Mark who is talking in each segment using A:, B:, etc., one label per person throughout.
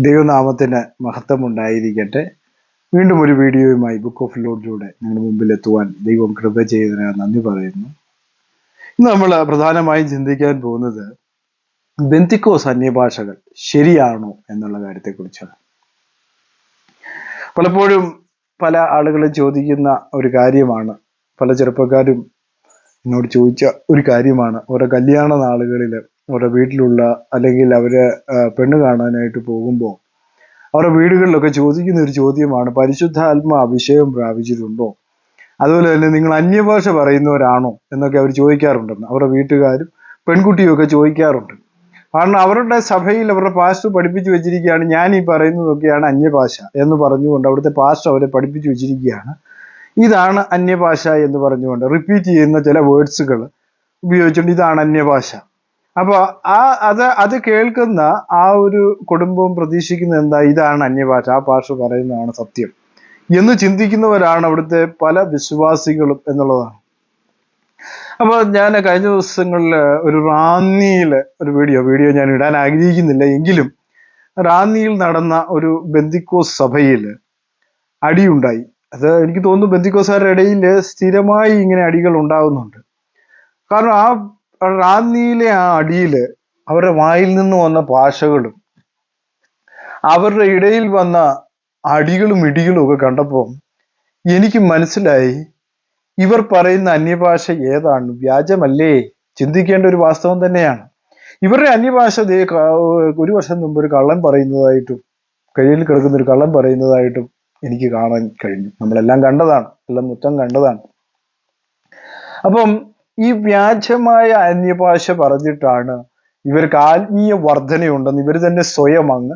A: ദൈവനാമത്തിന് മഹത്വം ഉണ്ടായിരിക്കട്ടെ. വീണ്ടും ഒരു വീഡിയോയുമായി ബുക്ക് ഓഫ് ലോഡിലൂടെ നിങ്ങളുടെ മുമ്പിൽ എത്തുവാൻ ദൈവം കൃപ ചെയ്തതിന് നന്ദി പറയുന്നു. ഇന്ന് നമ്മൾ പ്രധാനമായും ചിന്തിക്കാൻ പോകുന്നത് ബെന്തിക്കോസ് അന്യഭാഷകൾ ശരിയാണോ എന്നുള്ള കാര്യത്തെക്കുറിച്ചാണ്. പലപ്പോഴും പല ആളുകളും ചോദിക്കുന്ന ഒരു കാര്യമാണ്, പല ചെറുപ്പക്കാരും എന്നോട് ചോദിച്ച ഒരു കാര്യമാണ്. ഓരോ കല്യാണ നാളുകളിൽ അവരുടെ വീട്ടിലുള്ള അല്ലെങ്കിൽ അവര് പെണ്ണ് കാണാനായിട്ട് പോകുമ്പോൾ അവരുടെ വീടുകളിലൊക്കെ ചോദിക്കുന്ന ഒരു ചോദ്യമാണ്, പരിശുദ്ധാത്മ അഭിഷേകം പ്രാപിച്ചിട്ടുണ്ടോ, അതുപോലെ തന്നെ നിങ്ങൾ അന്യഭാഷ പറയുന്നവരാണോ എന്നൊക്കെ അവർ ചോദിക്കാറുണ്ടെന്ന് അവരുടെ വീട്ടുകാരും പെൺകുട്ടിയും ഒക്കെ ചോദിക്കാറുണ്ട്. കാരണം അവരുടെ സഭയിൽ അവരുടെ പാസ്റ്റർ പഠിപ്പിച്ചു വെച്ചിരിക്കുകയാണ്, ഞാൻ ഈ പറയുന്നതൊക്കെയാണ് അന്യഭാഷ എന്ന് പറഞ്ഞുകൊണ്ട് അവിടുത്തെ പാസ്റ്റർ അവരെ പഠിപ്പിച്ചു വെച്ചിരിക്കുകയാണ്. ഇതാണ് അന്യഭാഷ എന്ന് പറഞ്ഞുകൊണ്ട് റിപ്പീറ്റ് ചെയ്യുന്ന ചില വേർഡ്സുകൾ ഉപയോഗിച്ചുകൊണ്ട് ഇതാണ് അന്യഭാഷ. അപ്പോൾ അത് കേൾക്കുന്ന ആ ഒരു കുടുംബവും പ്രതീക്ഷിക്കുന്നത് എന്താ, ഇതാണ് അന്യഭാഷ, ആ ഭാഷ പറയുന്നതാണ് സത്യം എന്ന് ചിന്തിക്കുന്നവരാണ് അവിടുത്തെ പല വിശ്വാസികളും എന്നുള്ളതാണ്. അപ്പോൾ ഞാൻ കഴിഞ്ഞ ദിവസങ്ങളിൽ ഒരു റാന്നിയിലെ ഒരു വീഡിയോ ഞാൻ ഇടാൻ ആഗ്രഹിക്കുന്നില്ല, എങ്കിലും റാന്നിയിൽ നടന്ന ഒരു ബെന്തിക്കോസ് സഭയിൽ അടിയുണ്ടായി. അത് എനിക്ക് തോന്നുന്നു ബെന്തിക്കോസുകാരുടെ ഇടയിൽ സ്ഥിരമായി ഇങ്ങനെ അടികൾ ഉണ്ടാകുന്നുണ്ട്. കാരണം ആ റാന്നിയിലെ ആ അടിയില് അവരുടെ വായിൽ നിന്ന് വന്ന ഭാഷകളും അവരുടെ ഇടയിൽ വന്ന അടികളും ഇടികളും ഒക്കെ കണ്ടപ്പോൾ എനിക്ക് മനസ്സിലായി, ഇവർ പറയുന്ന അന്യഭാഷ ഏതാണ്, വ്യാജമല്ലേ? ചിന്തിക്കേണ്ട ഒരു വാസ്തവം തന്നെയാണ്. ഇവരുടെ അന്യഭാഷ ഒരു വർഷം മുമ്പ് ഒരു കള്ളൻ പറയുന്നതായിട്ടും കയ്യിൽ കിടക്കുന്ന ഒരു കള്ളൻ പറയുന്നതായിട്ടും എനിക്ക് കാണാൻ കഴിഞ്ഞു. നമ്മളെല്ലാം കണ്ടതാണ്, എല്ലാം മൊത്തം കണ്ടതാണ്. അപ്പം ഈ വ്യാജമായ അന്യഭാഷ പറഞ്ഞിട്ടാണ് ഇവർക്ക് ആത്മീയ വർധനയുണ്ടെന്ന് ഇവർ തന്നെ സ്വയം അങ്ങ്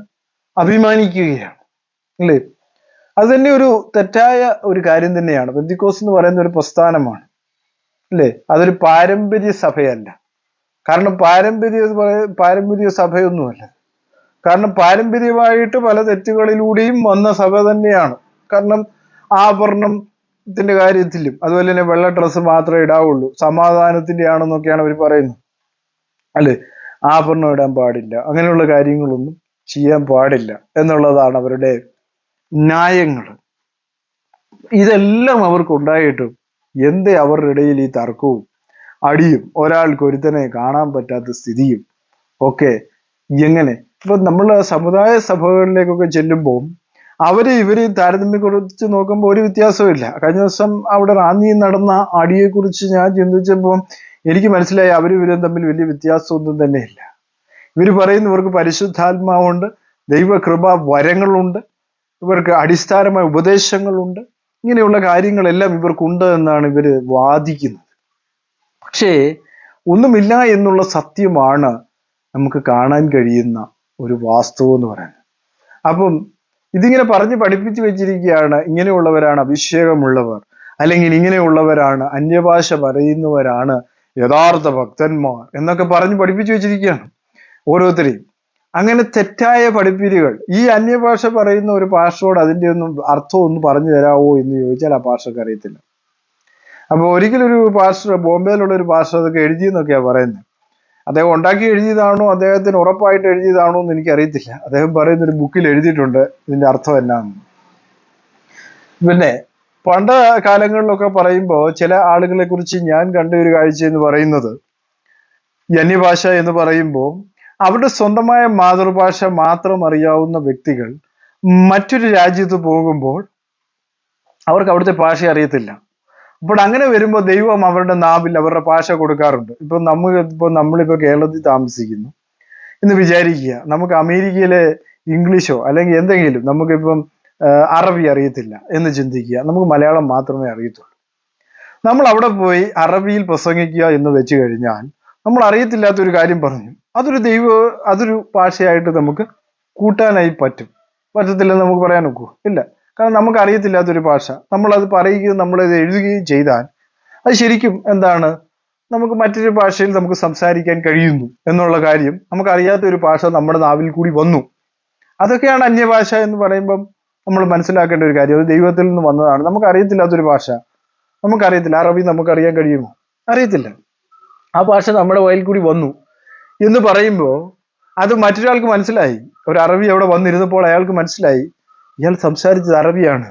A: അഭിമാനിക്കുകയാണ്, അല്ലേ? അത് തന്നെ ഒരു തെറ്റായ ഒരു കാര്യം തന്നെയാണ്. പെന്തിക്കോസ് എന്ന് പറയുന്ന ഒരു പ്രസ്ഥാനമാണ്, അല്ലേ? അതൊരു പാരമ്പര്യ സഭയല്ല. കാരണം പാരമ്പര്യ സഭയൊന്നുമല്ല. കാരണം പാരമ്പര്യമായിട്ട് പല തെറ്റുകളിലൂടെയും വന്ന സഭ തന്നെയാണ്. കാരണം ആഭരണത്തിന്റെ കാര്യത്തിലും അതുപോലെ തന്നെ വെള്ള ഡ്രസ്സ് മാത്രമേ ഇടാവുള്ളൂ, സമാധാനത്തിന്റെ ആണെന്നൊക്കെയാണ് അവർ പറയുന്നത്, അല്ലേ? ആഭരണം ഇടാൻ പാടില്ല, അങ്ങനെയുള്ള കാര്യങ്ങളൊന്നും ചെയ്യാൻ പാടില്ല എന്നുള്ളതാണ് അവരുടെ ന്യായങ്ങൾ. ഇതെല്ലാം അവർക്കുണ്ടായിട്ടും എന്തേ അവരുടെ ഇടയിൽ ഈ തർക്കവും അടിയും ഒരാൾക്ക് ഒരുത്തനെ കാണാൻ പറ്റാത്ത സ്ഥിതിയും ഒക്കെ എങ്ങനെ? ഇപ്പൊ നമ്മൾ സമുദായ സഭകളിലേക്കൊക്കെ ചെല്ലുമ്പോൾ ഇവരെയും താരതമ്യക്കുറിച്ച് നോക്കുമ്പോൾ ഒരു വ്യത്യാസവും. കഴിഞ്ഞ ദിവസം അവിടെ റാന്നിയിൽ നടന്ന അടിയെക്കുറിച്ച് ഞാൻ ചിന്തിച്ചപ്പോൾ എനിക്ക് മനസ്സിലായി, ഇവരും തമ്മിൽ വലിയ വ്യത്യാസമൊന്നും തന്നെയില്ല. ഇവർ പറയുന്നവർക്ക് പരിശുദ്ധാത്മാവുണ്ട്, ദൈവകൃപ വരങ്ങളുണ്ട്, ഇവർക്ക് അടിസ്ഥാനമായ ഉപദേശങ്ങളുണ്ട്, ഇങ്ങനെയുള്ള കാര്യങ്ങളെല്ലാം ഇവർക്കുണ്ട് എന്നാണ് ഇവര് വാദിക്കുന്നത്. പക്ഷേ ഒന്നുമില്ല എന്നുള്ള സത്യമാണ് നമുക്ക് കാണാൻ കഴിയുന്ന ഒരു വാസ്തവം എന്ന് പറയുന്നത്. അപ്പം ഇതിങ്ങനെ പറഞ്ഞ് പഠിപ്പിച്ചു വെച്ചിരിക്കുകയാണ്, ഇങ്ങനെയുള്ളവരാണ് അഭിഷേകമുള്ളവർ, അല്ലെങ്കിൽ ഇങ്ങനെയുള്ളവരാണ് അന്യഭാഷ പറയുന്നവരാണ് യഥാർത്ഥ ഭക്തന്മാർ എന്നൊക്കെ പറഞ്ഞ് പഠിപ്പിച്ചു വെച്ചിരിക്കുകയാണ് ഓരോരുത്തരെയും. അങ്ങനെ തെറ്റായ പഠിപ്പിരികൾ ഈ അന്യഭാഷ പറയുന്ന ഒരു ഭാഷയോട് അതിൻ്റെ അർത്ഥം ഒന്ന് പറഞ്ഞു തരാമോ എന്ന് ചോദിച്ചാൽ ആ ഭാഷക്ക് അറിയത്തില്ല. അപ്പൊ ഒരിക്കലൊരു പാസ്റ്റർ, ബോംബെയിലുള്ള ഒരു പാസ്റ്റർ അതൊക്കെ എഴുതിയെന്നൊക്കെയാണ് പറയുന്നത്. അദ്ദേഹം ഉണ്ടാക്കി എഴുതിയതാണോ അദ്ദേഹത്തിന് ഉറപ്പായിട്ട് എഴുതിയതാണോ എന്ന് എനിക്കറിയത്തില്ല. അദ്ദേഹം പറയുന്ന ഒരു ബുക്കിൽ എഴുതിയിട്ടുണ്ട് ഇതിന്റെ അർത്ഥം എന്നാന്ന്. പിന്നെ പണ്ട് കാലങ്ങളിലൊക്കെ പറയുമ്പോൾ ചില ആളുകളെ കുറിച്ച് ഞാൻ കണ്ട ഒരു കാഴ്ച എന്ന് പറയുന്നത്, ഈ അന്യഭാഷ എന്ന് പറയുമ്പോൾ അവരുടെ സ്വന്തമായ മാതൃഭാഷ മാത്രം അറിയാവുന്ന വ്യക്തികൾ മറ്റൊരു രാജ്യത്ത് പോകുമ്പോൾ അവർക്ക് അവിടുത്തെ ഭാഷ അറിയത്തില്ല. അപ്പോൾ അങ്ങനെ വരുമ്പോൾ ദൈവം അവരുടെ നാവിൽ അവരുടെ ഭാഷ കൊടുക്കാറുണ്ട്. നമ്മളിപ്പോ കേരളത്തിൽ താമസിക്കുന്നു എന്ന് വിചാരിക്കുക, നമുക്ക് അമേരിക്കയിലെ ഇംഗ്ലീഷോ അല്ലെങ്കിൽ എന്തെങ്കിലും, നമുക്കിപ്പം അറബി അറിയത്തില്ല എന്ന് ചിന്തിക്കുക, നമുക്ക് മലയാളം മാത്രമേ അറിയത്തുള്ളൂ. നമ്മൾ അവിടെ പോയി അറബിയിൽ പ്രസംഗിക്കുക എന്ന് വെച്ച് കഴിഞ്ഞാൽ നമ്മൾ അറിയത്തില്ലാത്തൊരു കാര്യം പറഞ്ഞു അതൊരു ഭാഷയായിട്ട് നമുക്ക് കൂട്ടാനായി പറ്റത്തില്ലെന്ന് നമുക്ക് പറയാൻ ഒക്കുമോ? ഇല്ല. കാരണം നമുക്ക് അറിയത്തില്ലാത്തൊരു ഭാഷ നമ്മളത് പറയുകയും നമ്മളത് എഴുതുകയും ചെയ്താൽ അത് ശരിക്കും എന്താണ്, നമുക്ക് മറ്റൊരു ഭാഷയിൽ നമുക്ക് സംസാരിക്കാൻ കഴിയുന്നു എന്നുള്ള കാര്യം, നമുക്കറിയാത്തൊരു ഭാഷ നമ്മുടെ നാവിൽ കൂടി വന്നു. അതൊക്കെയാണ് അന്യഭാഷ എന്ന് പറയുമ്പം നമ്മൾ മനസ്സിലാക്കേണ്ട ഒരു കാര്യം. അത് ദൈവത്തിൽ നിന്ന് വന്നതാണ്. നമുക്ക് അറിയത്തില്ലാത്തൊരു ഭാഷ നമുക്കറിയത്തില്ല. അറബി നമുക്കറിയാൻ കഴിയുമോ? അറിയത്തില്ല. ആ ഭാഷ നമ്മുടെ വായിൽ കൂടി വന്നു എന്ന് പറയുമ്പോൾ അത് മറ്റൊരാൾക്ക് മനസ്സിലായി. ഒരു അറബി അവിടെ വന്നിരുന്നപ്പോൾ അയാൾക്ക് മനസ്സിലായി ഇയാൾ സംസാരിച്ചത് അറബിയാണ്,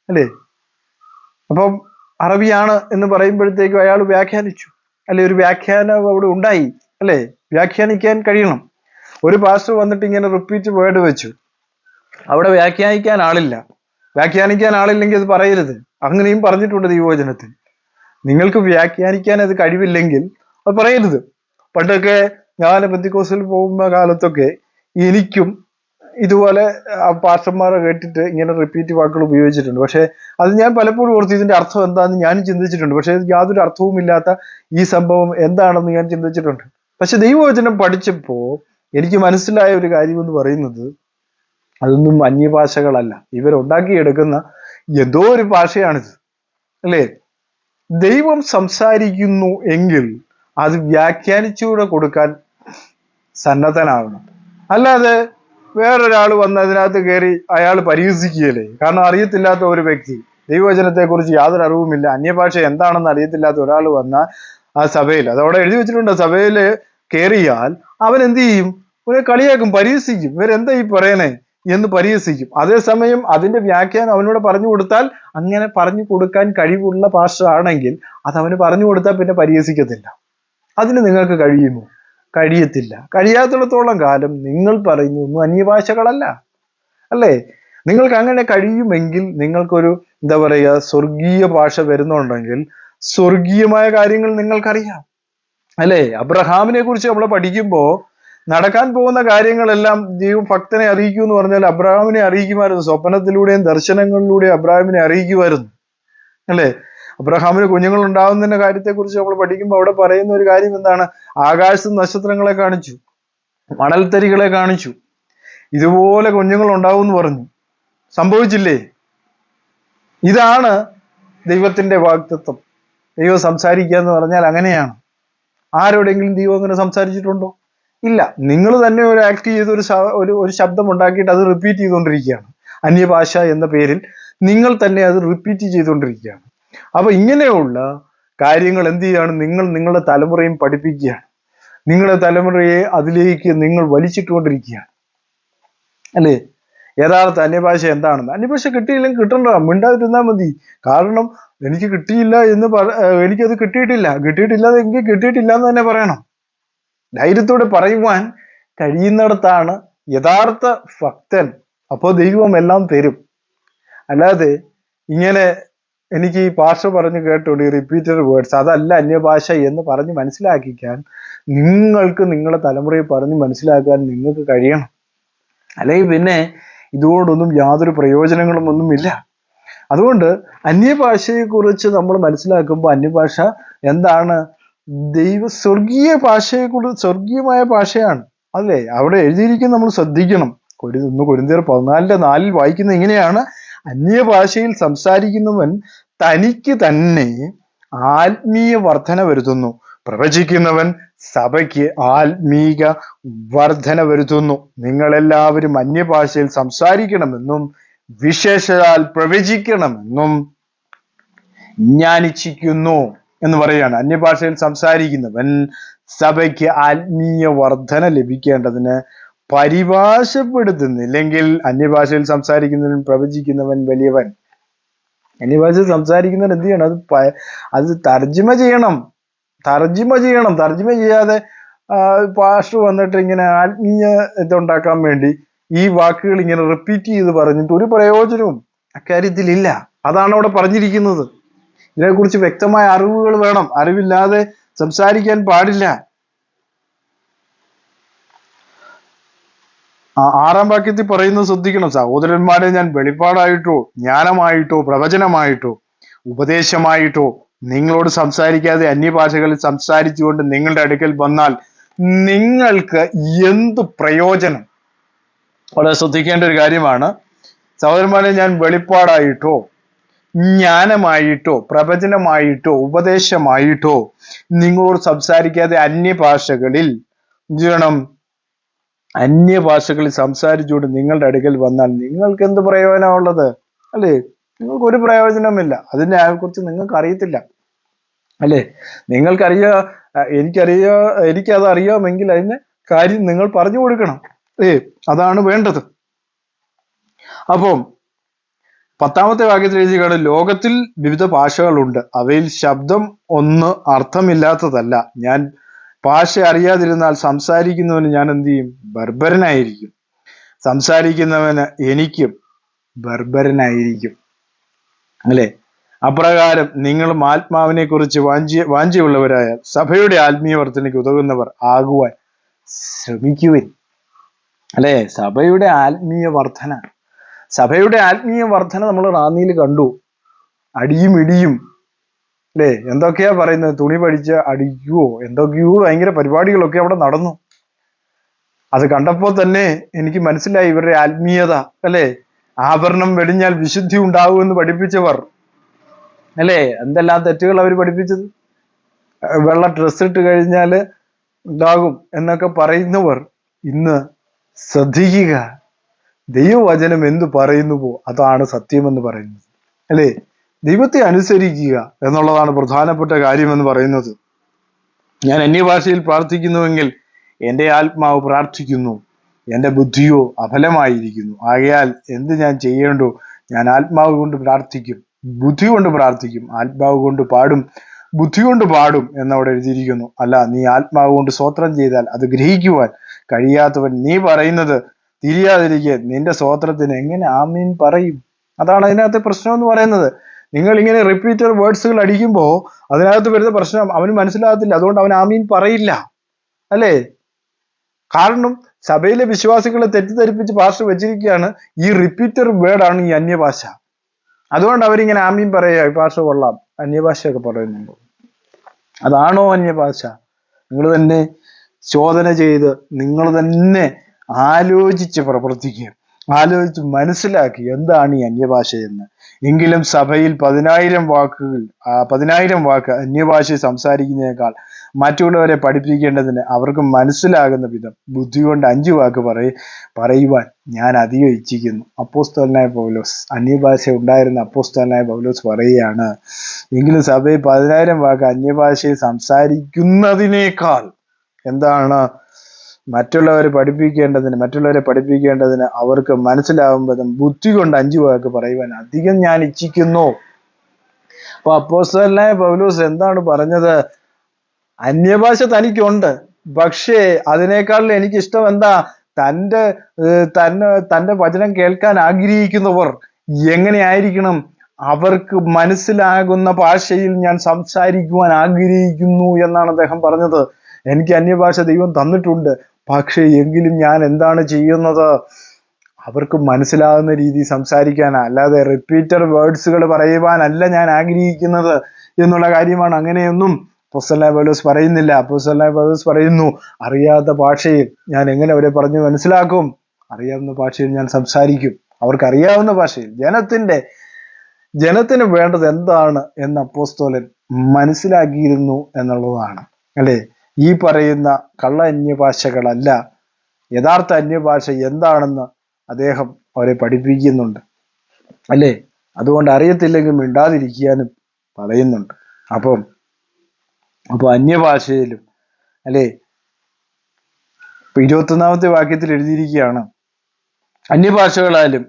A: അല്ലേ? അപ്പം അറബിയാണ് എന്ന് പറയുമ്പോഴത്തേക്കും അയാൾ വ്യാഖ്യാനിച്ചു, അല്ലെ? ഒരു വ്യാഖ്യാനം അവിടെ ഉണ്ടായി, അല്ലേ? വ്യാഖ്യാനിക്കാൻ കഴിയണം. ഒരു പാസ്റ്റർ വന്നിട്ട് ഇങ്ങനെ റിപ്പീറ്റ് വേർഡ് വെച്ചു, അവിടെ വ്യാഖ്യാനിക്കാൻ ആളില്ല. വ്യാഖ്യാനിക്കാൻ ആളില്ലെങ്കിൽ അത് പറയരുത്. അങ്ങനെയും പറഞ്ഞിട്ടുണ്ട് ദൈവവചനത്തിൽ. നിങ്ങൾക്ക് വ്യാഖ്യാനിക്കാൻ അത് കഴിവില്ലെങ്കിൽ അത് പറയരുത്. പണ്ടൊക്കെ ഞാൻ പെന്തിക്കോസിൽ പോകുന്ന കാലത്തൊക്കെ എനിക്കും ഇതുപോലെ പാസ്റ്റർമാരെ കേട്ടിട്ട് ഇങ്ങനെ റിപ്പീറ്റ് വാക്കുകൾ ഉപയോഗിച്ചിട്ടുണ്ട്. പക്ഷെ അത് ഞാൻ പലപ്പോഴും ഓർത്ത് ഇതിന്റെ അർത്ഥം എന്താണെന്ന് ഞാനും ചിന്തിച്ചിട്ടുണ്ട്. പക്ഷെ യാതൊരു അർത്ഥവുമില്ലാത്ത ഈ സംഭവം എന്താണെന്ന് ഞാൻ ചിന്തിച്ചിട്ടുണ്ട്. പക്ഷെ ദൈവവചനം പഠിച്ചപ്പോ എനിക്ക് മനസ്സിലായ ഒരു കാര്യം എന്ന് പറയുന്നത് അതൊന്നും അന്യഭാഷകളല്ല, ഇവരുണ്ടാക്കിയെടുക്കുന്ന ഏതോ ഒരു ഭാഷയാണിത്, അല്ലേ? ദൈവം സംസാരിക്കുന്നു എങ്കിൽ അത് വ്യാഖ്യാനിച്ചുകൂടെ കൊടുക്കാൻ സന്നദ്ധനാകണം. അല്ലാതെ വേറൊരാൾ വന്ന് അതിനകത്ത് കയറി അയാൾ പരിഹസിക്കുകയല്ലേ? കാരണം അറിയത്തില്ലാത്ത ഒരു വ്യക്തി, ദൈവവചനത്തെ കുറിച്ച് യാതൊരു അറിവുമില്ല, അന്യഭാഷ എന്താണെന്ന് അറിയത്തില്ലാത്ത ഒരാൾ വന്ന ആ സഭയിൽ, അതവിടെ എഴുതി വെച്ചിട്ടുണ്ട്, സഭയിൽ കയറിയാൽ അവൻ എന്ത് ചെയ്യും? ഇവരെ കളിയാക്കും, പരിഹസിക്കും. ഇവരെന്താ ഈ പറയണേ എന്ന് പരിഹസിക്കും. അതേസമയം അതിന്റെ വ്യാഖ്യാനം അവനോട് പറഞ്ഞു കൊടുത്താൽ, അങ്ങനെ പറഞ്ഞു കൊടുക്കാൻ കഴിവുള്ള പാസ്റ്റർ ആണെങ്കിൽ അത് അവന് പറഞ്ഞു കൊടുത്താൽ പിന്നെ പരിഹസിക്കത്തില്ല. അതിന് നിങ്ങൾക്ക് കഴിയുമോ? കഴിയത്തില്ല. കഴിയാത്തിടത്തോളം കാലം നിങ്ങൾ പറയുന്നതൊന്നും അന്യഭാഷകളല്ല, അല്ലേ? നിങ്ങൾക്ക് അങ്ങനെ കഴിയുമെങ്കിൽ നിങ്ങൾക്കൊരു എന്താ പറയുക, സ്വർഗീയ ഭാഷ വരുന്നുണ്ടെങ്കിൽ സ്വർഗീയമായ കാര്യങ്ങൾ നിങ്ങൾക്കറിയാം, അല്ലേ? അബ്രഹാമിനെ കുറിച്ച് നമ്മൾ പഠിക്കുമ്പോൾ നടക്കാൻ പോകുന്ന കാര്യങ്ങളെല്ലാം ദൈവം ഭക്തനെ അറിയിക്കൂ എന്ന് പറഞ്ഞാൽ അബ്രഹാമിനെ അറിയിക്കുമായിരുന്നു. സ്വപ്നത്തിലൂടെയും ദർശനങ്ങളിലൂടെയും അബ്രഹാമിനെ അറിയിക്കുമായിരുന്നു, അല്ലേ? അബ്രഹാമിന് കുഞ്ഞുങ്ങൾ ഉണ്ടാകുന്നതിന്റെ കാര്യത്തെക്കുറിച്ച് നമ്മൾ പഠിക്കുമ്പോൾ അവിടെ പറയുന്ന ഒരു കാര്യം എന്താണ്? ആകാശത്ത് നക്ഷത്രങ്ങളെ കാണിച്ചു, മണൽത്തരികളെ കാണിച്ചു, ഇതുപോലെ കുഞ്ഞുങ്ങൾ ഉണ്ടാവും എന്ന് പറഞ്ഞു. സംഭവിച്ചില്ലേ? ഇതാണ് ദൈവത്തിന്റെ വാഗ്ദത്തം. ദൈവം സംസാരിക്കുക എന്ന് പറഞ്ഞാൽ അങ്ങനെയാണ്. ആരോടെങ്കിലും ദൈവം അങ്ങനെ സംസാരിച്ചിട്ടുണ്ടോ? ഇല്ല. നിങ്ങൾ തന്നെ ഒരു ആക്ട് ചെയ്ത് ഒരു ശബ്ദം ഉണ്ടാക്കിയിട്ട് അത് റിപ്പീറ്റ് ചെയ്തുകൊണ്ടിരിക്കുകയാണ്. അന്യഭാഷ എന്ന പേരിൽ നിങ്ങൾ തന്നെ അത് റിപ്പീറ്റ് ചെയ്തുകൊണ്ടിരിക്കുകയാണ്. അപ്പൊ ഇങ്ങനെയുള്ള കാര്യങ്ങൾ എന്ത് ചെയ്യാണ്? നിങ്ങൾ നിങ്ങളുടെ തലമുറയും പഠിപ്പിക്കുകയാണ്. നിങ്ങളുടെ തലമുറയെ അതിലേക്ക് നിങ്ങൾ വലിച്ചിട്ടുകൊണ്ടിരിക്കുകയാണ്, അല്ലേ? യഥാർത്ഥ അന്യഭാഷ എന്താണെന്ന്. അന്യഭാഷ കിട്ടിയില്ലെങ്കിൽ കിട്ടണ്ട, മിണ്ടാതിരുന്നാൽ മതി. കാരണം എനിക്ക് കിട്ടിയില്ല എന്ന് എനിക്കത് കിട്ടിയിട്ടില്ലാതെങ്കിൽ കിട്ടിയിട്ടില്ല എന്ന് തന്നെ പറയണം. ധൈര്യത്തോടെ പറയുവാൻ കഴിയുന്നിടത്താണ് യഥാർത്ഥ ഭക്തൻ. അപ്പോൾ ദൈവം എല്ലാം തരും. അല്ലാതെ ഇങ്ങനെ എനിക്ക് ഈ ഭാഷ പറഞ്ഞു കേട്ടോണ്ട് ഈ റിപ്പീറ്റഡ് വേർഡ്സ് അതല്ല അന്യഭാഷ എന്ന് പറഞ്ഞ് മനസ്സിലാക്കിക്കാൻ നിങ്ങൾക്ക് നിങ്ങളുടെ തലമുറയെ പറഞ്ഞ് മനസ്സിലാക്കാൻ നിങ്ങൾക്ക് കഴിയണം. അല്ലെങ്കിൽ പിന്നെ ഇതുകൊണ്ടൊന്നും യാതൊരു പ്രയോജനങ്ങളും ഒന്നുമില്ല. അതുകൊണ്ട് അന്യഭാഷയെക്കുറിച്ച് നമ്മൾ മനസ്സിലാക്കുമ്പോൾ അന്യഭാഷ എന്താണ്? സ്വർഗീയ ഭാഷയെക്കുറിച്ച്, സ്വർഗീയമായ ഭാഷയാണ്, അല്ലേ? അവിടെ എഴുതിയിരിക്കുന്നത് നമ്മൾ ശ്രദ്ധിക്കണം. കൊരിന്ത്യർ 14:4 വായിക്കുന്നത് ഇങ്ങനെയാണ്: അന്യഭാഷയിൽ സംസാരിക്കുന്നവൻ തനിക്ക് തന്നെ ആത്മീയ വർധന വരുത്തുന്നു, പ്രവചിക്കുന്നവൻ സഭയ്ക്ക് ആത്മീക വർധന വരുത്തുന്നു. നിങ്ങളെല്ലാവരും അന്യഭാഷയിൽ സംസാരിക്കണമെന്നും വിശേഷാൽ പ്രവചിക്കണമെന്നും ഞാൻ ഇച്ഛിക്കുന്നു എന്ന് പറയുകയാണ്. അന്യഭാഷയിൽ സംസാരിക്കുന്നവൻ സഭയ്ക്ക് ആത്മീയ വർധന ലഭിക്കേണ്ടതിന് പരിഭാഷപ്പെടുത്തുന്നില്ലെങ്കിൽ അന്യഭാഷയിൽ സംസാരിക്കുന്നവൻ പ്രവചിക്കുന്നവൻ വലിയവൻ. അന്യഭാഷയിൽ സംസാരിക്കുന്നവൻ എന്ത് ചെയ്യണം? അത് തർജ്ജിമ ചെയ്യണം. തർജ്ജിമ ചെയ്യാതെ പാസ്റ്റർ വന്നിട്ട് ഇങ്ങനെ ആത്മീയ ഇതുണ്ടാക്കാൻ വേണ്ടി ഈ വാക്കുകൾ ഇങ്ങനെ റിപ്പീറ്റ് ചെയ്ത് പറഞ്ഞിട്ട് ഒരു പ്രയോജനവും അക്കാര്യത്തിലില്ല. അതാണ് അവിടെ പറഞ്ഞിരിക്കുന്നത്. ഇതിനെക്കുറിച്ച് വ്യക്തമായ അറിവുകൾ വേണം. അറിവില്ലാതെ സംസാരിക്കാൻ പാടില്ല. 6-ാം വാക്യത്തിൽ പറയുന്നത് ശ്രദ്ധിക്കണം: സഹോദരന്മാരെ, ഞാൻ വെളിപ്പാടായിട്ടോ ജ്ഞാനമായിട്ടോ പ്രവചനമായിട്ടോ ഉപദേശമായിട്ടോ നിങ്ങളോട് സംസാരിക്കാതെ അന്യഭാഷകളിൽ സംസാരിച്ചുകൊണ്ട് നിങ്ങളുടെ അടുക്കൽ വന്നാൽ നിങ്ങൾക്ക് എന്ത് പ്രയോജനം? വളരെ ശ്രദ്ധിക്കേണ്ട ഒരു കാര്യമാണ്. സഹോദരന്മാരെ, ഞാൻ വെളിപ്പാടായിട്ടോ ജ്ഞാനമായിട്ടോ പ്രവചനമായിട്ടോ ഉപദേശമായിട്ടോ നിങ്ങളോട് സംസാരിക്കാതെ അന്യഭാഷകളിൽ സംസാരിച്ചുകൊണ്ട് നിങ്ങളുടെ അടുക്കൽ വന്നാൽ നിങ്ങൾക്ക് എന്ത് പ്രയോജനമുള്ളത്? അല്ലേ? നിങ്ങൾക്ക് ഒരു പ്രയോജനമില്ല. അതിനെ കുറിച്ച് നിങ്ങൾക്ക് അറിയത്തില്ല, അല്ലേ? എനിക്കത് അറിയാമെങ്കിൽ അതിന് കാര്യം നിങ്ങൾ പറഞ്ഞു കൊടുക്കണം. അതാണ് വേണ്ടത്. അപ്പം 10-ാമത്തെ വാക്യത്തിൽ എഴുതിയാണ്, ലോകത്തിൽ വിവിധ ഭാഷകളുണ്ട്, അവയിൽ ശബ്ദം ഒന്ന് അർത്ഥമില്ലാത്തതല്ല. ഞാൻ ഭാഷ അറിയാതിരുന്നാൽ സംസാരിക്കുന്നവന് ഞാൻ എന്ത് ചെയ്യും? ബർബരനായിരിക്കും. സംസാരിക്കുന്നവന് എനിക്കും ബർബരനായിരിക്കും. അല്ലെ? അപ്രകാരം നിങ്ങളും ആത്മാവിനെ കുറിച്ച് വാഞ്ചയുള്ളവരായ സഭയുടെ ആത്മീയ വർധനയ്ക്ക് ഉതകുന്നവർ ആകുവാൻ ശ്രമിക്കുവിൻ. അല്ലെ? സഭയുടെ ആത്മീയ വർധന, സഭയുടെ ആത്മീയ വർധന നമ്മൾ റാന്നിയിൽ കണ്ടു. അടിയും ഇടിയും, അല്ലെ? എന്തൊക്കെയാ പറയുന്നത്? തുണി പഠിച്ച് അടിക്കുവോ എന്തൊക്കെയോ ഭയങ്കര പരിപാടികളൊക്കെ അവിടെ നടന്നു. അത് കണ്ടപ്പോൾ തന്നെ എനിക്ക് മനസ്സിലായി ഇവരുടെ ആത്മീയത. അല്ലെ? ആഭരണം വെടിഞ്ഞാൽ വിശുദ്ധി ഉണ്ടാവുമെന്ന് പഠിപ്പിച്ചവർ, അല്ലെ? എന്തെല്ലാം തെറ്റുകൾ അവർ പഠിപ്പിച്ചത്. വെള്ള ഡ്രസ് ഇട്ട് കഴിഞ്ഞാൽ ഉണ്ടാകും എന്നൊക്കെ പറയുന്നവർ ഇന്ന് ശ്രദ്ധിക്കുക. ദൈവവചനം എന്തു പറയുന്നുവോ അതാണ് സത്യമെന്ന് പറയുന്നത്. അല്ലെ? ദൈവത്തെ അനുസരിക്കുക എന്നുള്ളതാണ് പ്രധാനപ്പെട്ട കാര്യമെന്ന് പറയുന്നത്. ഞാൻ അന്യഭാഷയിൽ പ്രാർത്ഥിക്കുന്നുവെങ്കിൽ എൻ്റെ ആത്മാവ് പ്രാർത്ഥിക്കുന്നു, എൻ്റെ ബുദ്ധിയോ അഫലമായിരിക്കുന്നു. ആകയാൽ എന്ത് ഞാൻ ചെയ്യേണ്ടു? ഞാൻ ആത്മാവ് കൊണ്ട് പ്രാർത്ഥിക്കും, ബുദ്ധി കൊണ്ട് പ്രാർത്ഥിക്കും. ആത്മാവ് കൊണ്ട് പാടും, ബുദ്ധി കൊണ്ട് പാടും എന്നവിടെ എഴുതിയിരിക്കുന്നു. അല്ല, നീ ആത്മാവ് കൊണ്ട് സ്തോത്രം ചെയ്താൽ അത് ഗ്രഹിക്കുവാൻ കഴിയാത്തവൻ നീ പറയുന്നത് തിരിയാതിരിക്കെ നിന്റെ സ്തോത്രത്തിന് എങ്ങനെ ആമീൻ പറയും? അതാണ് അതിനകത്തെ പ്രശ്നം എന്ന് പറയുന്നത്. നിങ്ങൾ ഇങ്ങനെ റിപ്പീറ്റഡ് വേർഡ്സുകൾ അടിക്കുമ്പോൾ അതിനകത്ത് വരുന്ന പ്രശ്നം അവന് മനസ്സിലാകത്തില്ല. അതുകൊണ്ട് അവൻ ആമീൻ പറയില്ല. അല്ലേ? കാരണം സഭയിലെ വിശ്വാസികളെ തെറ്റിദ്ധരിപ്പിച്ച് പാസ്റ്റർ വെച്ചിരിക്കുകയാണ് ഈ റിപ്പീറ്റഡ് വേർഡാണ് ഈ അന്യഭാഷ. അതുകൊണ്ട് അവരിങ്ങനെ ആമീൻ പറയുക, പാസ്റ്റർ കൊള്ളാം അന്യഭാഷയൊക്കെ പറയുന്നുണ്ടോ? അതാണോ അന്യഭാഷ? നിങ്ങൾ തന്നെ ചോദന ചെയ്ത് നിങ്ങൾ തന്നെ ആലോചിച്ച് പ്രവർത്തിക്കുക, ആലോചിച്ച് മനസ്സിലാക്കി എന്താണ് ഈ അന്യഭാഷയെന്ന്. എങ്കിലും സഭയിൽ 10,000 വാക്ക് അന്യഭാഷ സംസാരിക്കുന്നതിനേക്കാൾ മറ്റുള്ളവരെ പഠിപ്പിക്കേണ്ടതിന് അവർക്ക് മനസ്സിലാകുന്ന വിധം ബുദ്ധി കൊണ്ട് 5 വാക്ക് പറയുവാൻ ഞാൻ അധികം ഇച്ഛിക്കുന്നു. അപ്പോസ്തലനായ പൗലോസ്, അന്യഭാഷ ഉണ്ടായിരുന്ന അപ്പോസ്തലനായ പൗലോസ് പറയുകയാണ്, എങ്കിലും സഭയിൽ 10,000 വാക്ക് അന്യഭാഷയെ സംസാരിക്കുന്നതിനേക്കാൾ എന്താണ് മറ്റുള്ളവരെ പഠിപ്പിക്കേണ്ടതിന് അവർക്ക് മനസ്സിലാകുമ്പോഴും ബുദ്ധി കൊണ്ട് 5 വാക്ക് പറയുവാൻ അധികം ഞാൻ ഇച്ഛിക്കുന്നു. അപ്പൊ അപ്പോസ്തലനായ പൗലോസ് എന്താണ് പറഞ്ഞത്? അന്യഭാഷ തനിക്കുണ്ട്, പക്ഷേ അതിനേക്കാൾ എനിക്കിഷ്ടം എന്താ? തന്റെ വചനം കേൾക്കാൻ ആഗ്രഹിക്കുന്നവർ എങ്ങനെയായിരിക്കണം? അവർക്ക് മനസ്സിലാകുന്ന ഭാഷയിൽ ഞാൻ സംസാരിക്കുവാൻ ആഗ്രഹിക്കുന്നു എന്നാണ് അദ്ദേഹം പറഞ്ഞത്. എനിക്ക് അന്യഭാഷ ദൈവം തന്നിട്ടുണ്ട്, പക്ഷേ എങ്കിലും ഞാൻ എന്താണ് ചെയ്യുന്നത്? അവർക്ക് മനസ്സിലാകുന്ന രീതി സംസാരിക്കാനാ, അല്ലാതെ റിപ്പീറ്റഡ് വേർഡ്സുകൾ പറയുവാനല്ല ഞാൻ ആഗ്രഹിക്കുന്നത് എന്നുള്ള കാര്യമാണ്. അങ്ങനെയൊന്നും അപ്പോസ്തലനായ പൗലോസ് പറയുന്നില്ല. അപ്പോസ്തലനായ പൗലോസ് പറയുന്നു, അറിയാത്ത ഭാഷയിൽ ഞാൻ എങ്ങനെ അവരെ പറഞ്ഞു മനസ്സിലാക്കും? അറിയാവുന്ന ഭാഷയിൽ ഞാൻ സംസാരിക്കും. അവർക്കറിയാവുന്ന ഭാഷയിൽ ജനത്തിന് വേണ്ടത് എന്താണ് എന്ന് അപ്പോസ്തലൻ മനസ്സിലാക്കിയിരുന്നു എന്നുള്ളതാണ്. അല്ലെ? ഈ പറയുന്ന കള്ള അന്യഭാഷകളല്ല, യഥാർത്ഥ അന്യഭാഷ എന്താണെന്ന് അദ്ദേഹം അവരെ പഠിപ്പിക്കുന്നുണ്ട്. അല്ലേ? അതുകൊണ്ട് അറിയത്തില്ലെങ്കിൽ മിണ്ടാതിരിക്കാനും പറയുന്നുണ്ട്. അപ്പോൾ അന്യഭാഷയിലും, അല്ലേ? ഇപ്പൊ 21-ാമത്തെ വാക്യത്തിൽ എഴുതിയിരിക്കുകയാണ്, അന്യഭാഷകളാലും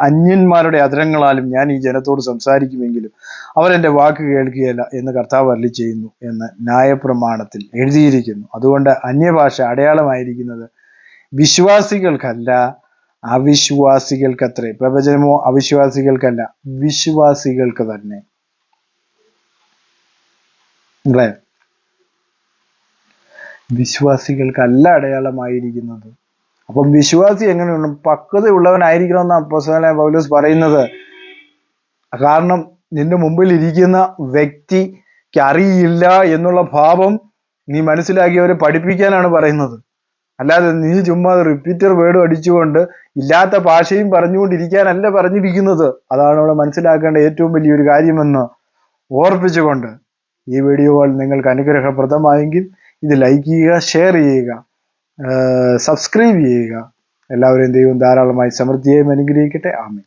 A: അന്യന്മാരുടെ അധരങ്ങളാലും ഞാൻ ഈ ജനത്തോട് സംസാരിക്കുമെങ്കിലും അവരെന്റെ വാക്ക് കേൾക്കുകയില്ല എന്ന് കർത്താവ് അരുളിച്ചെയ്യുന്നു എന്ന് ന്യായപ്രമാണത്തിൽ എഴുതിയിരിക്കുന്നു. അതുകൊണ്ട് അന്യഭാഷ അടയാളമായിരിക്കുന്നത് വിശ്വാസികൾക്കല്ല, അവിശ്വാസികൾക്കത്രേ. പ്രവചനമോ അവിശ്വാസികൾക്കല്ല, വിശ്വാസികൾക്ക് തന്നെ. അല്ലേ? വിശ്വാസികൾക്കല്ല അടയാളമായിരിക്കുന്നത്. അപ്പം വിശ്വാസി എങ്ങനെയാണ്? പക്വതയുള്ളവനായിരിക്കണമെന്ന് അപ്പോസ്തലനായ പൗലോസ് പറയുന്നത്. കാരണം നിന്റെ മുമ്പിൽ ഇരിക്കുന്ന വ്യക്തിക്ക് അറിയില്ല എന്നുള്ള ഭാവം നീ മനസ്സിലാക്കിയവരെ പഠിപ്പിക്കാനാണ് പറയുന്നത്. അല്ലാതെ നീ ചുമ്മാ റിപ്പീറ്റർ വേർഡ് അടിച്ചുകൊണ്ട് ഇല്ലാത്ത ഭാഷയും പറഞ്ഞുകൊണ്ടിരിക്കാനല്ല പറഞ്ഞിരിക്കുന്നത്. അതാണ് അവിടെ മനസ്സിലാക്കേണ്ട ഏറ്റവും വലിയൊരു കാര്യമെന്ന് ഓർപ്പിച്ചുകൊണ്ട് ഈ വീഡിയോകൾ നിങ്ങൾക്ക് അനുഗ്രഹപ്രദമായെങ്കിൽ ഇത് ലൈക്ക് ചെയ്യുക, ഷെയർ ചെയ്യുക, സബ്സ്ക്രൈബ് ചെയ്യുക. എല്ലാവരെയും ദൈവം ധാരാളമായി സമൃദ്ധിയായും അനുഗ്രഹിക്കട്ടെ. ആമേൻ.